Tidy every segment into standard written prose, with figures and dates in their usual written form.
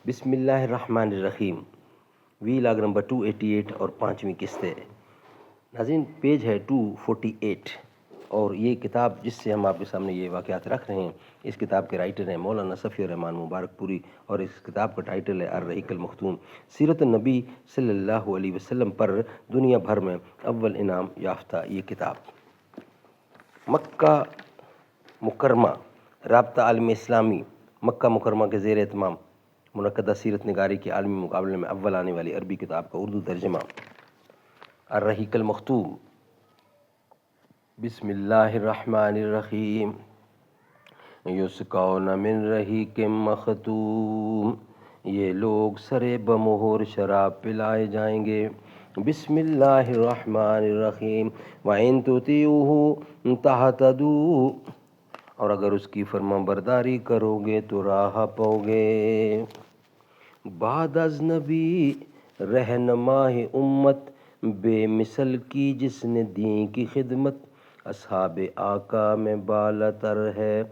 بسم اللہ الرحمن الرحیم، وی لاگ نمبر 288 اور 5ویں قسط ہے۔ ناظرین، پیج ہے 248 اور یہ کتاب جس سے ہم آپ کے سامنے یہ واقعات رکھ رہے ہیں، اس کتاب کے رائٹر ہیں مولانا صفی الرحمان مبارک پوری، اور اس کتاب کا ٹائٹل ہے الرحیق المختوم، سیرت النبی صلی اللہ علیہ وسلم پر دنیا بھر میں اول انعام یافتہ یہ کتاب۔ مکہ مکرمہ رابطہ عالم اسلامی مکہ مکرمہ کے زیر اہتمام منعقدہ سیرت نگاری کے عالمی مقابلے میں اول آنے والی عربی کتاب کا اردو ترجمہ الرحیق المختوم۔ بسم اللہ الرحمن الرحیم، یسقون من رحیق مختوم، یہ لوگ سرے بمہور شراب پلائے جائیں گے۔ بسم اللہ الرحمن الرحیم، وَإِن تُطِیعُوهُ تَہْتَدُوا، اور اگر اس کی فرما برداری کرو گے تو راہ پاؤ گے۔ بعد از نبی رہنماہ امت، بے مثل کی جس نے دین کی خدمت، اصحاب آقا میں بالا تر ہے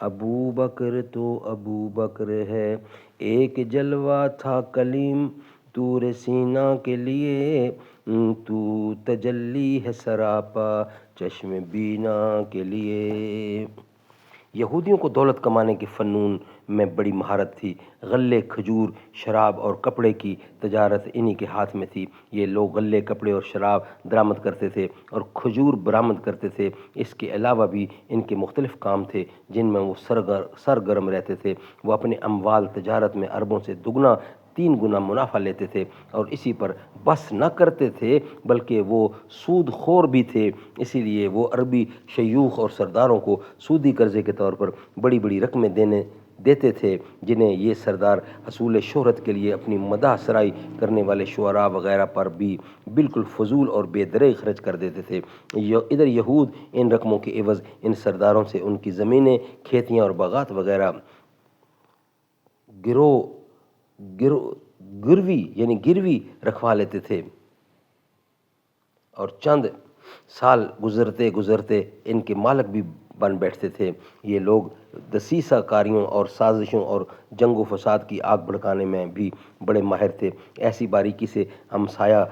ابو بکر تو ابو بکر ہے، ایک جلوہ تھا کلیم طور سینا کے لیے، تو تجلی ہے سراپا چشم بینا کے لیے۔ یہودیوں کو دولت کمانے کے فنون میں بڑی مہارت تھی۔ غلے، کھجور، شراب اور کپڑے کی تجارت انہی کے ہاتھ میں تھی۔ یہ لوگ غلے، کپڑے اور شراب درآمد کرتے تھے اور کھجور برآمد کرتے تھے۔ اس کے علاوہ بھی ان کے مختلف کام تھے جن میں وہ سرگرم رہتے تھے۔ وہ اپنے اموال تجارت میں عربوں سے 3 گنا منافع لیتے تھے اور اسی پر بس نہ کرتے تھے بلکہ وہ سود خور بھی تھے۔ اسی لیے وہ عربی شیوخ اور سرداروں کو سودی قرضے کے طور پر بڑی بڑی رقمیں دیتے تھے، جنہیں یہ سردار حصول شہرت کے لیے اپنی مداح سرائی کرنے والے شعراء وغیرہ پر بھی بالکل فضول اور بے درنگ خرچ کر دیتے تھے۔ ادھر یہود ان رقموں کے عوض ان سرداروں سے ان کی زمینیں، کھیتیاں اور باغات وغیرہ گروی رکھوا لیتے تھے، اور چند سال گزرتے ان کے مالک بھی بن بیٹھتے تھے۔ یہ لوگ دسیسہ کاریوں اور سازشوں اور جنگ و فساد کی آگ بھڑکانے میں بھی بڑے ماہر تھے۔ ایسی باریکی سے ہمسایہ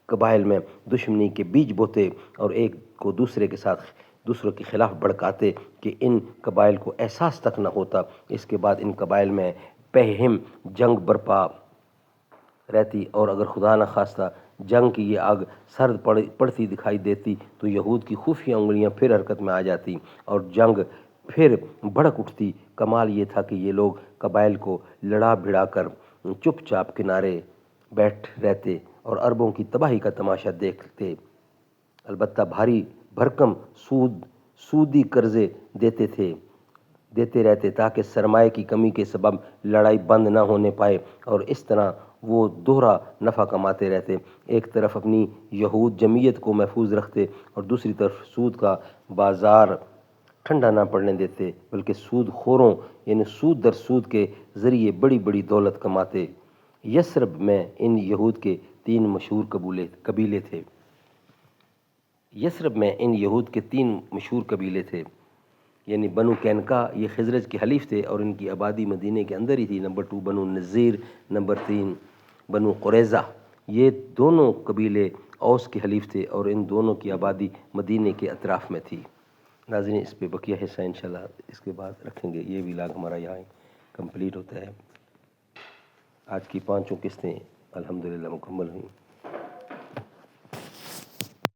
قبائل میں دشمنی کے بیج بوتے اور ایک کو دوسروں کے خلاف بھڑکاتے کہ ان قبائل کو احساس تک نہ ہوتا۔ اس کے بعد ان قبائل میں پہم جنگ برپا رہتی، اور اگر خدا نہ خواستہ جنگ کی یہ آگ سرد پڑتی دکھائی دیتی تو یہود کی خفیہ انگلیاں پھر حرکت میں آ جاتی اور جنگ پھر بھڑک اٹھتی۔ کمال یہ تھا کہ یہ لوگ قبائل کو لڑا بھڑا کر چپ چاپ کنارے بیٹھ رہتے اور عربوں کی تباہی کا تماشا دیکھتے، البتہ بھاری بھرکم سودی قرضے دیتے رہتے تاکہ سرمایہ کی کمی کے سبب لڑائی بند نہ ہونے پائے، اور اس طرح وہ دوہرا نفع کماتے رہتے۔ ایک طرف اپنی یہود جمعیت کو محفوظ رکھتے اور دوسری طرف سود کا بازار ٹھنڈا نہ پڑنے دیتے، بلکہ سود خوروں یعنی سود در سود کے ذریعے بڑی بڑی دولت کماتے۔ یثرب میں ان یہود کے 3 مشہور قبیلے تھے، یعنی بنو قینقاع، یہ خزرج کے حلیف تھے اور ان کی آبادی مدینے کے اندر ہی تھی۔ نمبر 2 بنو نذیر، نمبر 3 بنو قریظہ، یہ دونوں قبیلے اوس کے حلیف تھے اور ان دونوں کی آبادی مدینے کے اطراف میں تھی۔ ناظرین، اس پہ بقیہ حصہ انشاءاللہ اس کے بعد رکھیں گے۔ یہ ولاگ ہمارا یہاں کمپلیٹ ہوتا ہے۔ آج کی 5 قسطیں الحمدللہ مکمل ہوئیں۔